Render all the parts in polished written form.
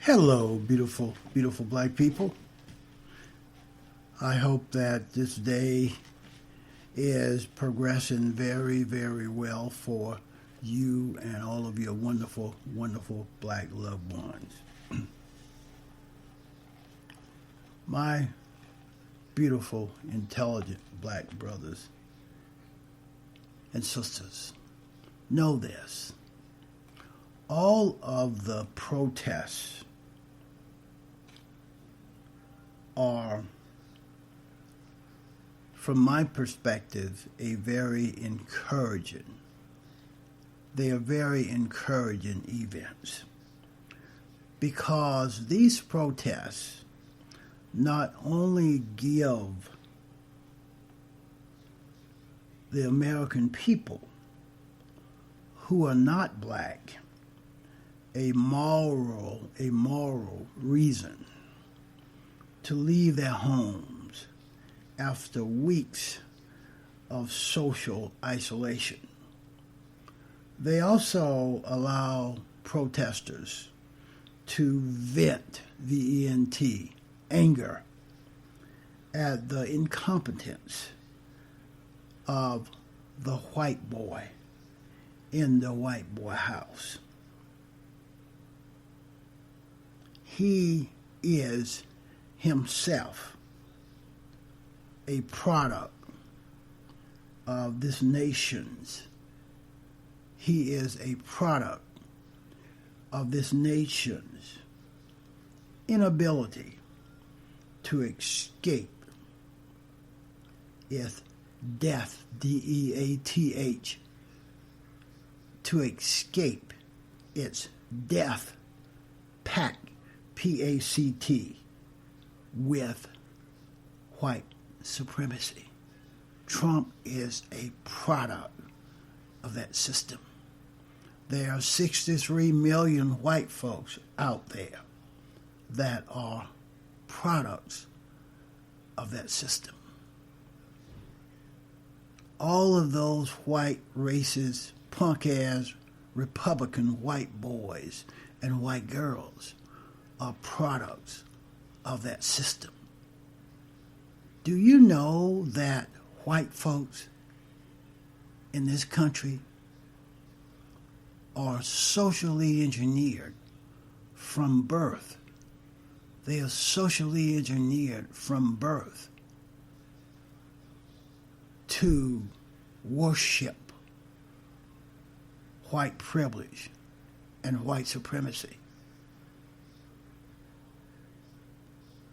Hello, beautiful, beautiful black people. I hope that this day is progressing very, very well for you and all of your wonderful, wonderful black loved ones. My beautiful, intelligent black brothers and sisters, know this. All of the protests are, from my perspective, They are very encouraging events because these protests not only give the American people who are not black a moral reason to leave their homes after weeks of social isolation. They also allow protesters to vent, V-E-N-T, anger at the incompetence of the white boy in the white boy house. He is himself a product of this nation's. He is a product of this nation's inability to escape its death, D-E-A-T-H, to escape its death pact, P-A-C-T, with white supremacy. Trump is a product of that system. There are 63 million white folks out there that are products of that system. All of those white racist, punk-ass, Republican white boys and white girls are products of that system. Do you know that white folks in this country are socially engineered from birth? They are socially engineered from birth to worship white privilege and white supremacy.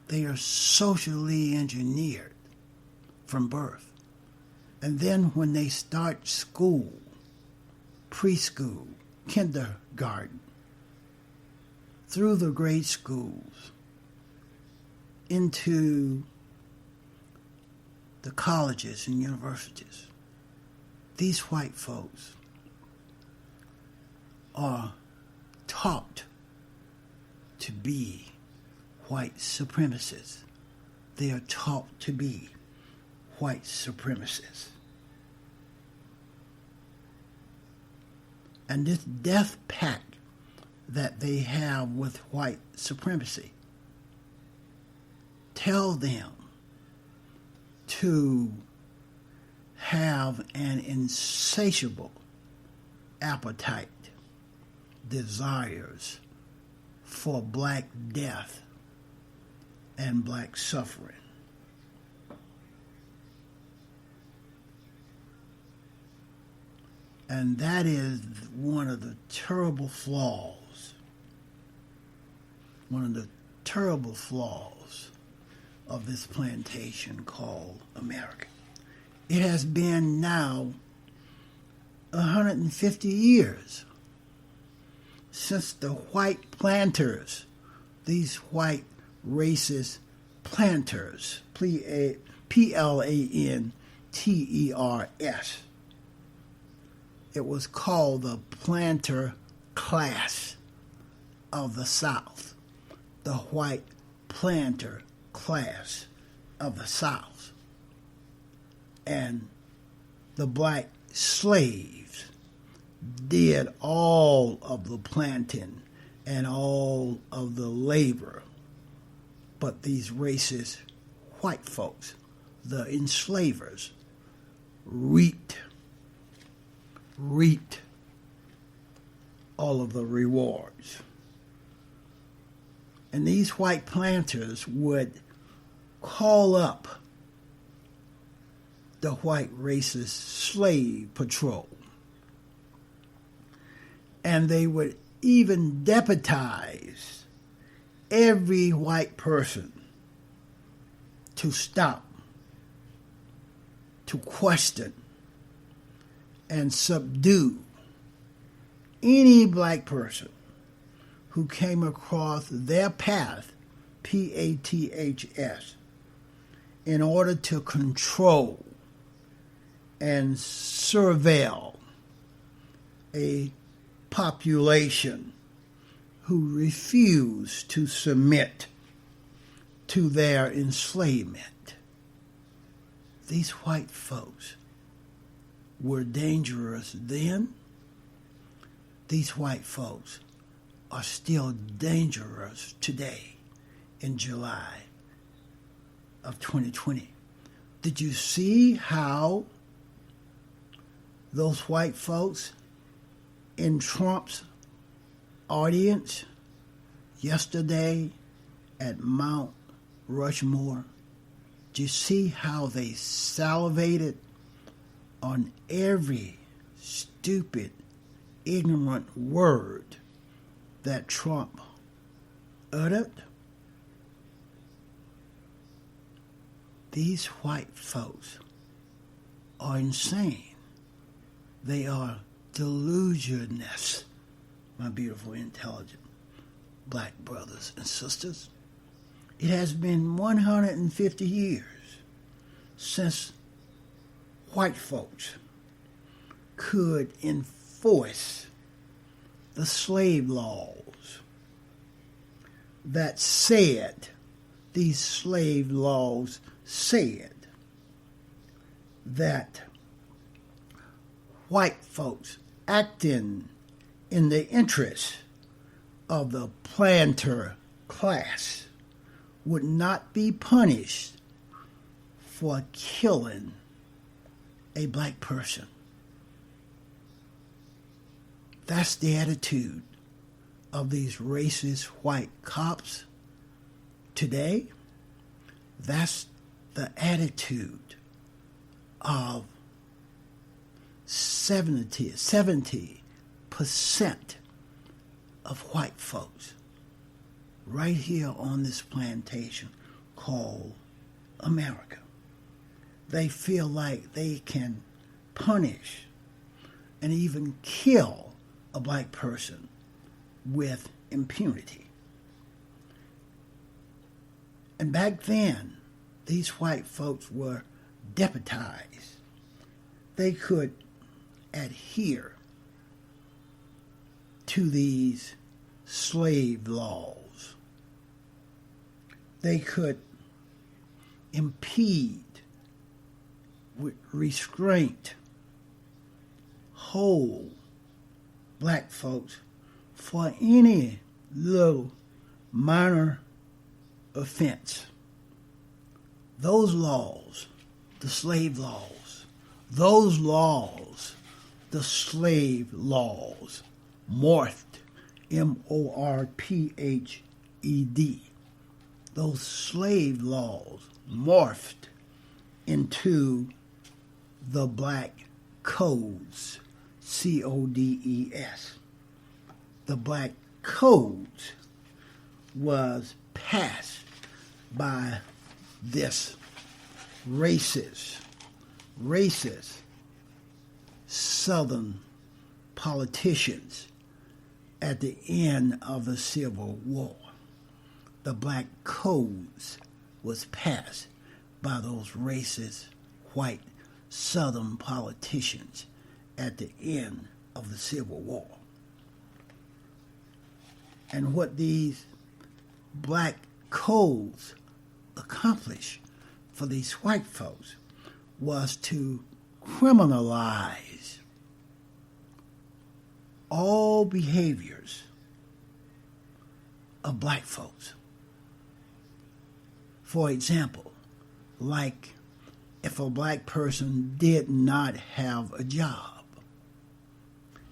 They are socially engineered from birth. And then when they start school, preschool, kindergarten, through the grade schools, into the colleges and universities, these white folks are taught to be white supremacists. They are taught to be white supremacists. And this death pact that they have with white supremacy tell them to have an insatiable appetite, desires for black death and black suffering. And that is one of the terrible flaws of this plantation called America. It has been now 150 years since the white planters, these white racist planters, P-L-A-N-T-E-R-S. It was called the planter class of the South, the white planter class of the South. And the black slaves did all of the planting and all of the labor. But these racist white folks, the enslavers, reaped all of the rewards. And these white planters would call up the white racist slave patrol. And they would even deputize every white person to stop, to question, and subdue any black person who came across their path, PATHS, in order to control and surveil a population who refused to submit to their enslavement. These white folks were dangerous then. These white folks are still dangerous today in July of 2020. Did you see how those white folks in Trump's audience yesterday at Mount Rushmore, do you see how they salivated on every stupid, ignorant word that Trump uttered? These white folks are insane. They are delusionist, my beautiful, intelligent black brothers and sisters. It has been 150 years since white folks could enforce the slave laws that said, these slave laws said that white folks acting in the interest of the planter class would not be punished for killing a black person. That's the attitude of these racist white cops today. That's the attitude of 70% of white folks right here on this plantation called America. They feel like they can punish and even kill a black person with impunity. And back then, these white folks were deputized. They could adhere to these slave laws. They could impede with restraint, hold black folks for any little minor offense. Those laws, the slave laws, those laws, the slave laws, morphed, M-O-R-P-H-E-D. Those slave laws morphed into the black codes, C-O-D-E-S. The black codes was passed by this racist Southern politicians at the end of the Civil War. The black codes was passed by those racist white Southern politicians at the end of the Civil War. And what these black codes accomplished for these white folks was to criminalize all behaviors of black folks. For example, like if a black person did not have a job,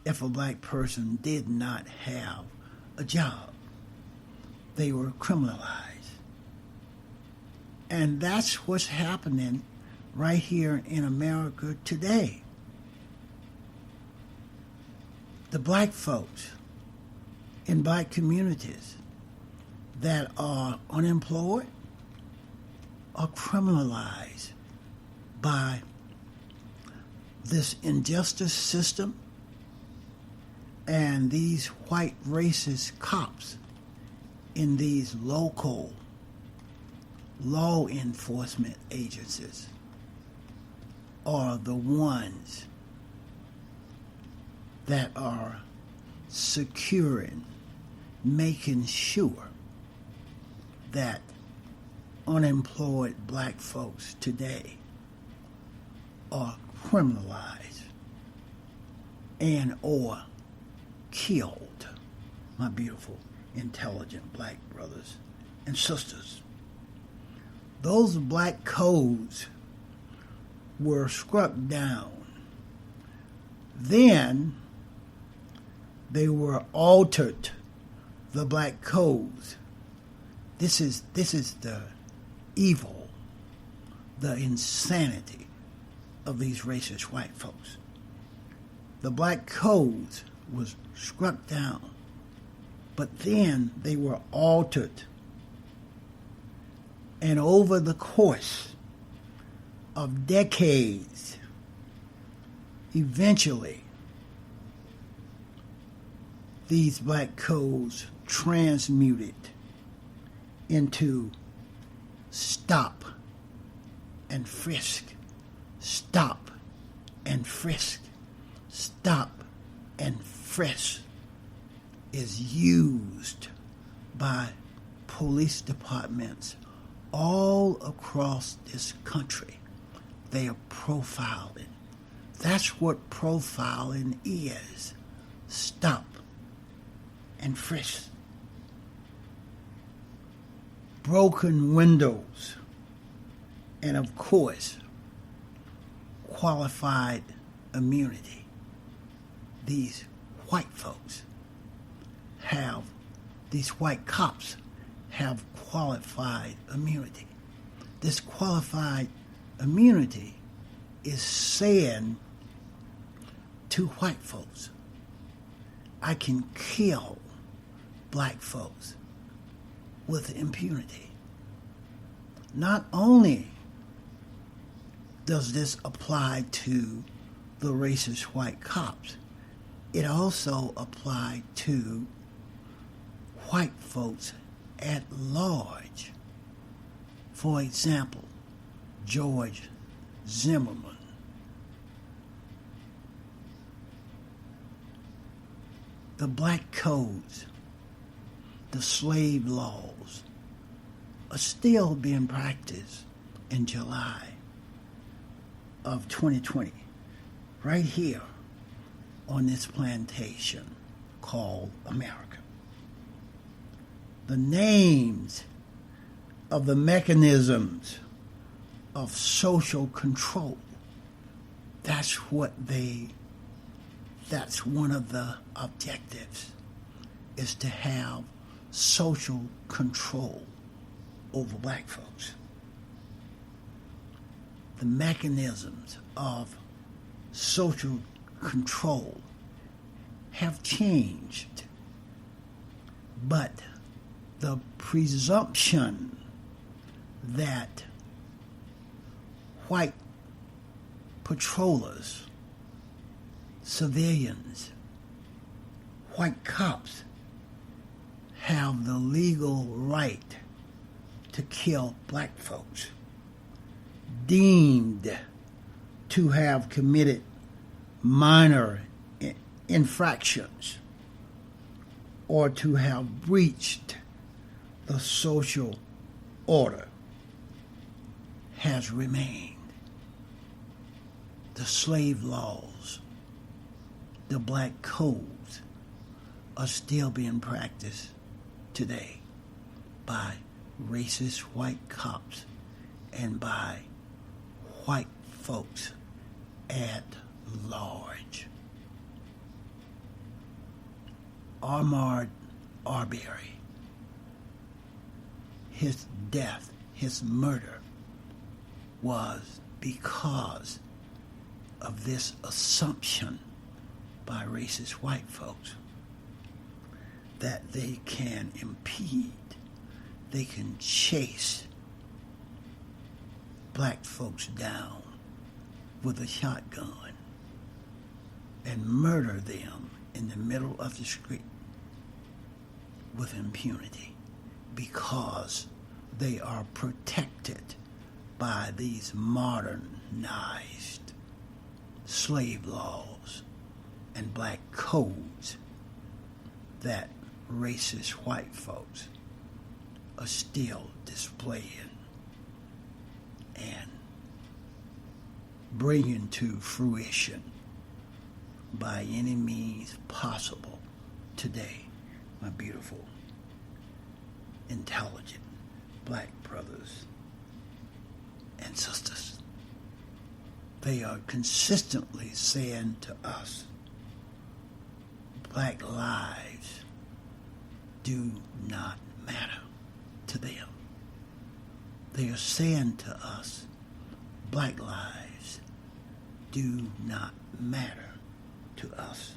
if a black person did not have a job, they were criminalized. And that's what's happening right here in America today. The black folks in black communities that are unemployed are criminalized by this injustice system and these white racist cops in these local law enforcement agencies are the ones that are securing, making sure that unemployed black folks today are criminalized and or killed, my beautiful, intelligent black brothers and sisters. Those black codes were struck down. Then they were altered, the black codes. This is the evil, the insanity of these racist white folks. The black codes was struck down, but then they were altered. And over the course of decades, eventually, these black codes transmuted into stop and frisk, stop and frisk, stop and frisk is used by police departments all across this country. They are profiling. That's what profiling is. Stop and frisk. Broken windows, and of course, qualified immunity. These white folks have, these white cops have qualified immunity. This qualified immunity is saying to white folks, I can kill black folks with impunity. Not only does this apply to the racist white cops, it also applied to white folks at large. For example, George Zimmerman. The black codes, the slave laws, are still being practiced in July of 2020, right here on this plantation called America. The names of the mechanisms of social control, that's one of the objectives, is to have social control over black folks. The mechanisms of social control have changed, but the presumption that white patrollers, civilians, white cops have the legal right to kill black folks, deemed to have committed minor infractions or to have breached the social order, has remained. The slave laws, the black codes are still being practiced today by racist white cops and by white folks at large. Ahmaud Arbery, his death, his murder, was because of this assumption by racist white folks that they can impede, they can chase black folks down with a shotgun and murder them in the middle of the street with impunity because they are protected by these modernized slave laws and black codes that racist white folks are still displaying and bringing to fruition by any means possible today, my beautiful, intelligent black brothers and sisters. They are consistently saying to us, black lives do not matter to them. They are saying to us, black lives do not matter to us.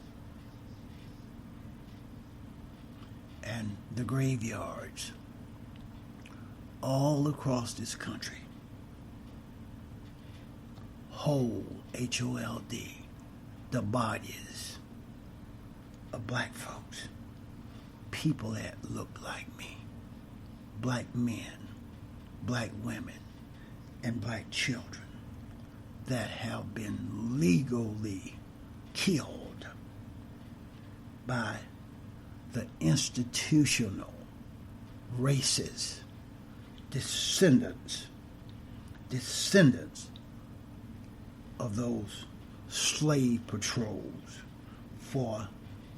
And the graveyards all across this country hold, H-O-L-D, the bodies of black folks, people that look like me, black men, black women, and black children that have been legally killed by the institutional racist descendants of those slave patrols for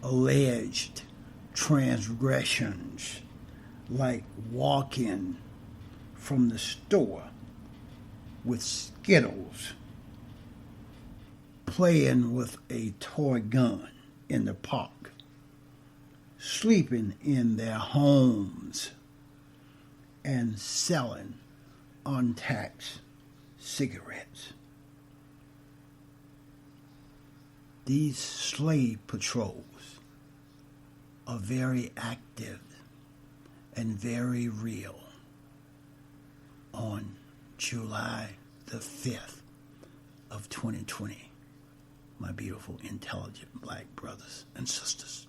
alleged transgressions like walking from the store with Skittles, playing with a toy gun in the park, sleeping in their homes, and selling untaxed cigarettes. These slave patrols are very active and very real on July the 5th of 2020, my beautiful, intelligent black brothers and sisters.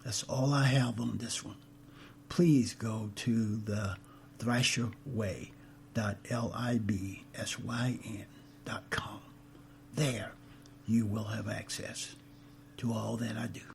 That's all I have on this one. Please go to the thrasherway.libsyn.com. There you will have access to all that I do.